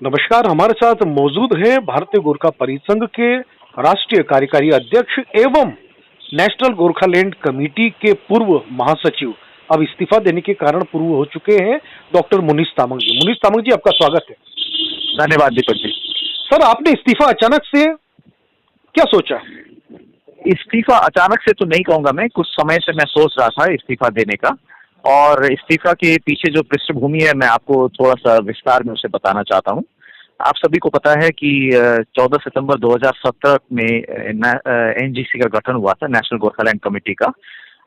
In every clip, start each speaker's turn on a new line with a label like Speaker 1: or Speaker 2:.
Speaker 1: नमस्कार। हमारे साथ मौजूद हैं भारतीय गोरखा परिसंघ के राष्ट्रीय कार्यकारी अध्यक्ष एवं नेशनल गोरखालैंड कमेटी के पूर्व महासचिव, अब इस्तीफा देने के कारण पूर्व हो चुके हैं, डॉक्टर मुनीष तामांग जी। मुनीष तामांग जी, आपका स्वागत है।
Speaker 2: धन्यवाद दीपक जी।
Speaker 1: सर, आपने इस्तीफा अचानक से क्या सोचा?
Speaker 2: इस्तीफा अचानक से तो नहीं कहूंगा, मैं कुछ समय से मैं सोच रहा था इस्तीफा देने का। और इस्तीफा के पीछे जो पृष्ठभूमि है मैं आपको थोड़ा सा विस्तार में उसे बताना चाहता हूँ। आप सभी को पता है कि 14 सितंबर 2017 में एनजीसी का गठन हुआ था, नेशनल गोरखालैंड कमेटी का।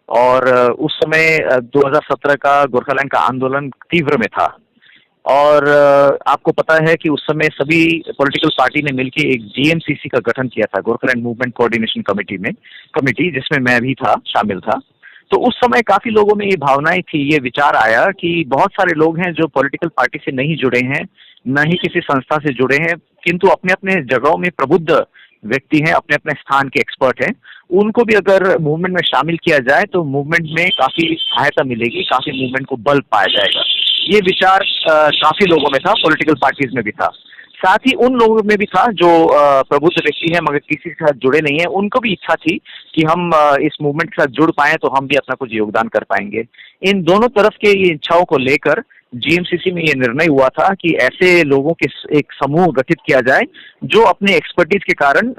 Speaker 2: और उस समय 2017 का गोरखालैंड का आंदोलन तीव्र में था। और आपको पता है कि उस समय सभी पॉलिटिकल पार्टी ने मिलकर एक जीएमसीसी का गठन किया था, गोरखालैंड मूवमेंट कोऑर्डिनेशन कमेटी, जिसमें मैं भी था, शामिल था। तो उस समय काफी लोगों में ये भावनाएं थी, ये विचार आया कि बहुत सारे लोग हैं जो पॉलिटिकल पार्टी से नहीं जुड़े हैं, न ही किसी संस्था से जुड़े हैं, किंतु अपने अपने जगहों में प्रबुद्ध व्यक्ति हैं, अपने अपने स्थान के एक्सपर्ट हैं। उनको भी अगर मूवमेंट में शामिल किया जाए तो मूवमेंट में काफी सहायता मिलेगी, काफी मूवमेंट को बल पाया जाएगा। ये विचार काफी लोगों में था, पॉलिटिकल पार्टीज में भी था। साथ ही उन लोगों में भी था जो प्रबुद्ध व्यक्ति हैं मगर किसी के साथ जुड़े नहीं है। उनको भी इच्छा थी कि हम इस मूवमेंट के साथ जुड़ पाएं तो हम भी अपना कुछ योगदान कर पाएंगे। इन दोनों तरफ के ये इच्छाओं को लेकर जीएमसीसी में ये निर्णय हुआ था कि ऐसे लोगों के एक समूह गठित किया जाए जो अपने एक्सपर्टीज के कारण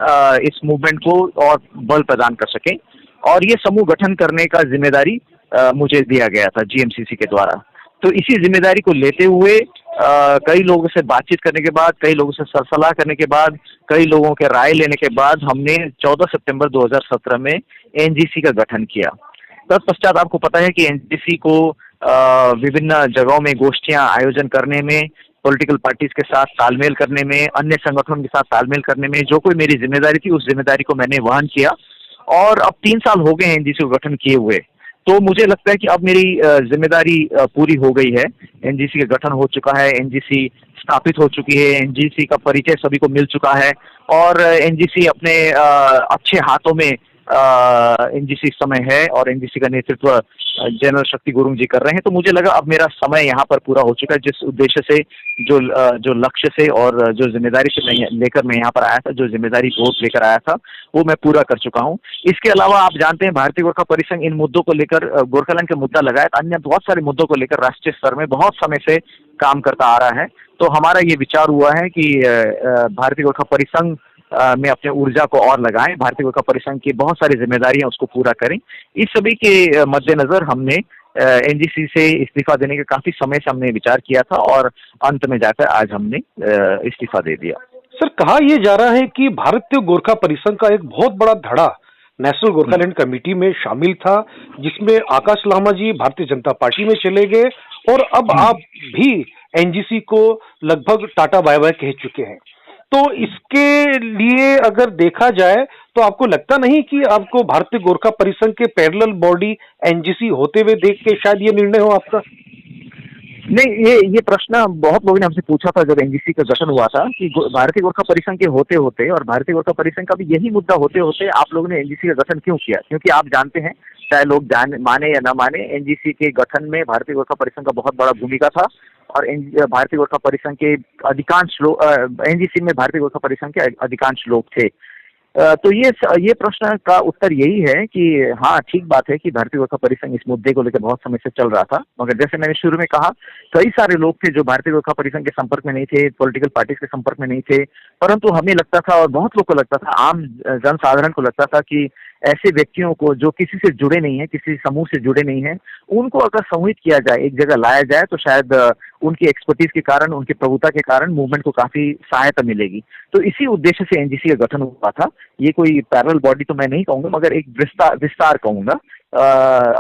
Speaker 2: इस मूवमेंट को और बल प्रदान कर सके। और ये समूह गठन करने का जिम्मेदारी मुझे दिया गया था जीएमसीसी के द्वारा। तो इसी जिम्मेदारी को लेते हुए कई लोगों से बातचीत करने के बाद, कई लोगों से सरसलाह करने के बाद, कई लोगों के राय लेने के बाद हमने 14 सितंबर 2017 में एनजीसी का गठन किया। तत्पश्चात आपको पता है कि एनजीसी को विभिन्न जगहों में गोष्ठियां आयोजन करने में, पॉलिटिकल पार्टीज के साथ तालमेल करने में, अन्य संगठनों के साथ तालमेल करने में जो कोई मेरी जिम्मेदारी थी उस जिम्मेदारी को मैंने वहन किया। और अब 3 साल हो गए हैं एनजीसी को गठन किए हुए। तो मुझे लगता है कि अब मेरी जिम्मेदारी पूरी हो गई है। एनजीसी का गठन हो चुका है, एनजीसी स्थापित हो चुकी है, एनजीसी का परिचय सभी को मिल चुका है और एनजीसी अपने अच्छे हाथों में एनजीसी इस समय है और एनजीसी का नेतृत्व जनरल शक्ति गुरुंग जी कर रहे हैं। तो मुझे लगा अब मेरा समय यहाँ पर पूरा हो चुका है। जिस उद्देश्य से, जो लक्ष्य से और जो जिम्मेदारी से मैं लेकर मैं यहाँ पर आया था, जो जिम्मेदारी बोध लेकर आया था, वो मैं पूरा कर चुका हूँ। इसके अलावा आप जानते हैं भारतीय गोरखा परिसंघ इन मुद्दों को लेकर, गोरखालैंड के मुद्दा लगाए अन्य बहुत सारे मुद्दों को लेकर राष्ट्रीय स्तर में बहुत समय से काम करता आ रहा है। तो हमारा ये विचार हुआ है कि भारतीय गोरखा परिसंघ में अपने ऊर्जा को और लगाएं, भारतीय गोरखा परिसंघ की बहुत सारी जिम्मेदारियां उसको पूरा करें। इस सभी के मद्देनजर हमने एनजीसी से इस्तीफा देने के काफी समय से हमने विचार किया था और अंत में जाकर आज हमने इस्तीफा दे दिया।
Speaker 1: सर, कहा यह जा रहा है कि भारतीय गोरखा परिसंघ का एक बहुत बड़ा धड़ा नेशनल गोरखालैंड कमेटी में शामिल था, जिसमें आकाश लामा जी भारतीय जनता पार्टी में चले गए और अब आप भी एनजीसी को लगभग टाटा बाय बाय कह चुके हैं। तो इसके लिए अगर देखा जाए तो आपको लगता नहीं कि आपको भारतीय गोरखा परिसंघ के पैरेलल बॉडी एनजीसी होते हुए देख के शायद ये निर्णय हो आपका?
Speaker 2: नहीं, ये प्रश्न बहुत लोगों ने हमसे पूछा था जब एनजीसी का गठन हुआ था कि भारतीय गोरखा परिसंघ के होते होते और भारतीय गोरखा परिसंघ का भी यही मुद्दा होते होते आप लोगों ने एनजीसी का गठन क्यों किया? क्योंकि आप जानते हैं, चाहे लोग माने या न माने, एनजीसी के गठन में भारतीय गोरखा परिसंघ का बहुत बड़ा भूमिका था। और भारतीय गोरखा परिसंघ के अधिकांश लोग, एनजीसी में भारतीय गोरखा परिसंघ के अधिकांश लोग थे। तो ये प्रश्न का उत्तर यही है कि हाँ, ठीक बात है कि भारतीय गोरखा परिसंघ इस मुद्दे को लेकर बहुत समय से चल रहा था। मगर जैसे मैंने शुरू में कहा, कई सारे लोग थे जो भारतीय गोरखा परिसंघ के संपर्क में नहीं थे, पॉलिटिकल पार्टीज के संपर्क में नहीं थे, परंतु हमें लगता था और बहुत लोग को लगता था, आम जनसाधारण को लगता था कि ऐसे व्यक्तियों को जो किसी से जुड़े नहीं है, किसी समूह से जुड़े नहीं है, उनको अगर समूहित किया जाए, एक जगह लाया जाए तो शायद उनकी एक्सपर्टीज के कारण, उनकी प्रभुता के कारण मूवमेंट को काफी सहायता मिलेगी। तो इसी उद्देश्य से एनजीसी का गठन हुआ था। ये कोई पैरेलल बॉडी तो मैं नहीं कहूंगा, मगर एक विस्तार कहूंगा,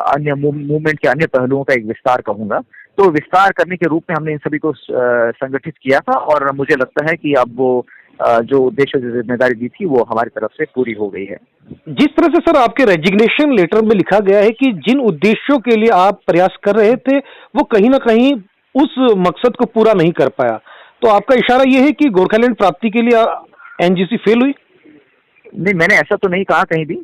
Speaker 2: अन्य मूवमेंट के अन्य पहलुओं का एक विस्तार कहूंगा। तो विस्तार करने के रूप में हमने इन सभी को संगठित किया था और मुझे लगता है कि अब वो जो उद्देश्य, जो जिम्मेदारी दी थी, वो हमारी तरफ से पूरी हो गई है।
Speaker 1: जिस तरह से सर आपके रेजिग्नेशन लेटर में लिखा गया है कि जिन उद्देश्यों के लिए आप प्रयास कर रहे थे वो कहीं ना कहीं उस मकसद को पूरा नहीं कर पाया, तो आपका इशारा ये है कि गोरखालैंड प्राप्ति के लिए एनजीसी फेल हुई?
Speaker 2: नहीं, मैंने ऐसा तो नहीं कहा कहीं भी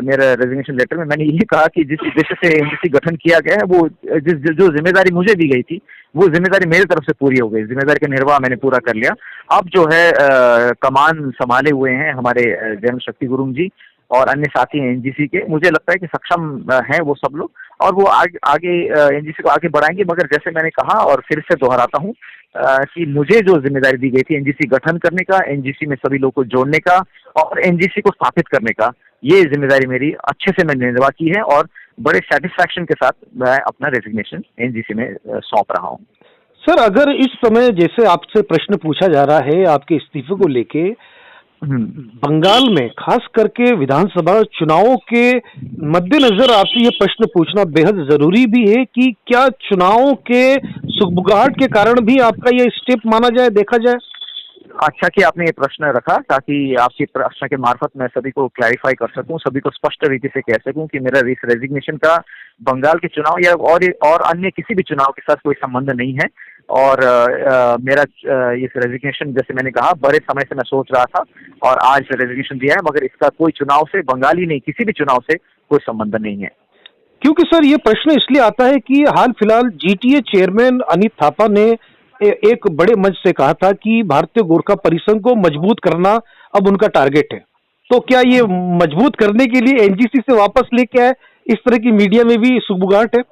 Speaker 2: मेरे रेजिग्नेशन लेटर में। मैंने ये कहा कि जिस उद्देश्य से एनजीसी गठन किया गया है, वो जो जिम्मेदारी मुझे दी गई थी, वो जिम्मेदारी मेरी तरफ से पूरी हो गई। जिम्मेदारी का निर्वाह मैंने पूरा कर लिया। अब जो है कमान संभाले हुए हैं हमारे जैन शक्ति गुरुंग जी और अन्य साथी हैं एनजीसी के। मुझे लगता है कि सक्षम हैं वो सब लोग, और वो आगे एनजीसी को आगे बढ़ाएंगे। मगर जैसे मैंने कहा और फिर से दोहराता हूँ कि मुझे जो जिम्मेदारी दी गई थी एनजीसी गठन करने का, एनजीसी में सभी लोग को जोड़ने का और एनजीसी को स्थापित करने का, ये जिम्मेदारी मेरी अच्छे से मैंने निर्वाह की है और बड़े सेटिस्फैक्शन के साथ मैं अपना रेजिग्नेशन एनजीसी में सौंप रहा हूँ।
Speaker 1: सर, अगर इस समय जैसे आपसे प्रश्न पूछा जा रहा है आपके इस्तीफे को लेके, बंगाल में खास करके विधानसभा चुनावों के मद्देनजर आपसे ये प्रश्न पूछना बेहद जरूरी भी है कि क्या चुनावों के सुगबुगाहट के कारण भी आपका ये स्टेप माना जाए, देखा जाए?
Speaker 2: अच्छा कि आपने ये प्रश्न रखा, ताकि आपके प्रश्न के मार्फत मैं सभी को क्लैरिफाई कर सकूं, सभी को स्पष्ट रीति से कह सकूं कि मेरा इस रेजिग्नेशन का बंगाल के चुनाव या और अन्य किसी भी चुनाव के साथ कोई संबंध नहीं है। और मेरा इस रेजिग्नेशन, जैसे मैंने कहा, बड़े समय से मैं सोच रहा था और आज रेजिग्नेशन दिया है, मगर इसका कोई चुनाव से, बंगाल ही नहीं किसी भी चुनाव से कोई संबंध नहीं है।
Speaker 1: क्योंकि सर ये प्रश्न इसलिए आता है कि हाल फिलहाल जीटीए चेयरमैन अनित थापा ने एक बड़े मंच से कहा था कि भारतीय गोरखा परिसंघ को मजबूत करना अब उनका टारगेट है। तो क्या ये मजबूत करने के लिए एनजीसी से वापस लेके आए, इस तरह की मीडिया में भी सुगबुगाहट है?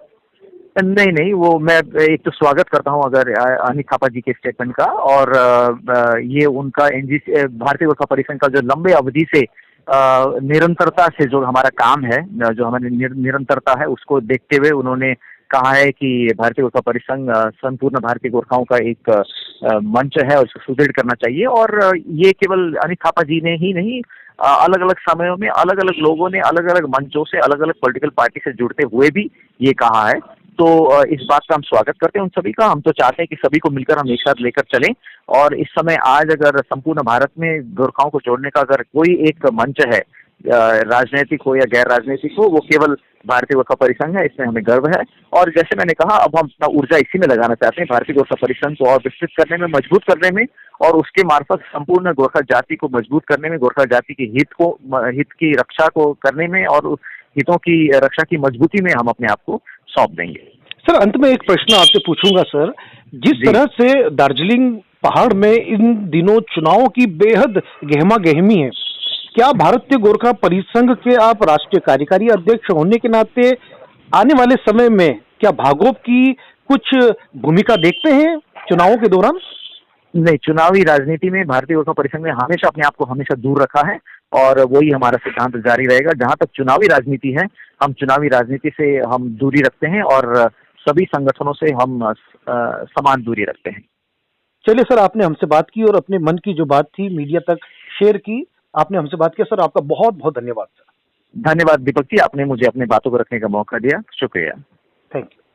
Speaker 2: नहीं, वो मैं एक तो स्वागत करता हूं अगर अनित थापा जी के स्टेटमेंट का, और ये उनका एनजीसी भारतीय गोरखा परिसंघ का जो लंबे अवधि से निरंतरता से जो हमारा काम है, जो हमारी निरंतरता है, उसको देखते हुए उन्होंने कहा है कि भारतीय गोरखा परिसंघ संपूर्ण भारतीय गोरखाओं का एक मंच है और उसको सुदृढ़ करना चाहिए। और ये केवल अनित थापा जी ने ही नहीं, अलग अलग समयों में अलग अलग लोगों ने अलग अलग मंचों से, अलग अलग पॉलिटिकल पार्टी से जुड़ते हुए भी ये कहा है। तो इस बात का हम स्वागत करते हैं उन सभी का। हम तो चाहते हैं कि सभी को मिलकर हम एक साथ लेकर चलें, और इस समय आज अगर संपूर्ण भारत में गोरखाओं को जोड़ने का अगर कोई एक मंच है, राजनीतिक हो या गैर राजनीतिक हो, वो केवल भारतीय गोरखा परिसंघ है। इसमें हमें गर्व है। और जैसे मैंने कहा, अब हम अपना ऊर्जा इसी में लगाना चाहते हैं, भारतीय गोरखा परिसंघ को और विस्तृत करने में, मजबूत करने में, और उसके मार्फत संपूर्ण गोरखा जाति को मजबूत करने में, गोरखा जाति के हित की रक्षा को करने में और हितों की रक्षा की मजबूती में हम अपने आप को सौंप देंगे।
Speaker 1: सर, अंत में एक प्रश्न आपसे पूछूंगा सर, जिस तरह से दार्जिलिंग पहाड़ में इन दिनों चुनावों की बेहद गहमा गहमी है, क्या भारतीय गोरखा परिसंघ के आप राष्ट्रीय कार्यकारी अध्यक्ष होने के नाते आने वाले समय में क्या भागोप की कुछ भूमिका देखते हैं चुनावों के दौरान?
Speaker 2: नहीं, चुनावी राजनीति में भारतीय गोरखा परिसंघ ने हमेशा अपने आप को हमेशा दूर रखा है, और वही हमारा सिद्धांत जारी रहेगा। जहां तक चुनावी राजनीति है, हम चुनावी राजनीति से हम दूरी रखते हैं और सभी संगठनों से हम समान दूरी रखते हैं।
Speaker 1: चलिए सर, आपने हमसे बात की और अपने मन की जो बात थी मीडिया तक शेयर की, आपने हमसे बात किया सर, आपका बहुत बहुत धन्यवाद सर।
Speaker 2: धन्यवाद दीपक जी, आपने मुझे अपने बातों को रखने का मौका दिया, शुक्रिया।
Speaker 1: Thank you.